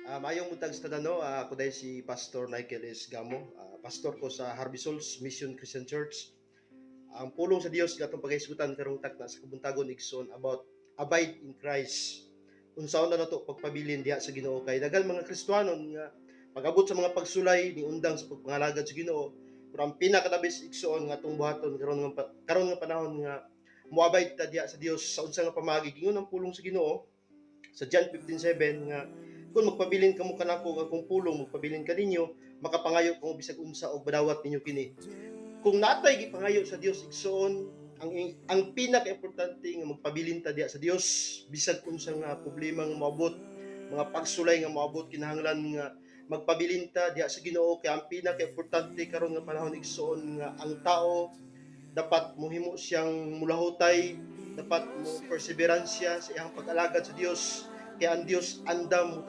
Maayong buntag sa tanan, ako dahil si Pastor Michael S. Gamo. Pastor ko sa Harvey Souls Mission Christian Church. Ang pulong sa Dios gatong paghisgutan karong takna sa kabuntagon igsoon about abide in Christ. Unsaon na nato pagpabilin diha sa Ginoo kay daghan mga Kristiyanon nga pag-abot sa mga pagsulay ni undang sa pagpangalagad sa Ginoo. Pero ang pinakadabis igsoon nga atong buhaton karon nga panahon nga moabide ta diha sa Dios sa unsa nga pamagi ingon ang pulong sa Ginoo sa John 15:7 nga kung magpabilin kamo kanako akong pulong magpabilin ka ninyo makapangayo kamo bisag unsa og badawat ninyo kini. Kung natay gipangayo sa Dios igsoon ang pinaka-importante nga magpabilin ta diha sa Dios bisag unsa nga problema nga moabot, mga pagsulay nga moabot kinahanglan nga magpabilin ta diha sa Ginoo kay ang pinaka-importante karon nga panahon igsoon nga ang tao dapat mohimo siyang mulahutay, dapat mo perseveransya sa iyang pag-alagad sa Dios kay ang Dios andam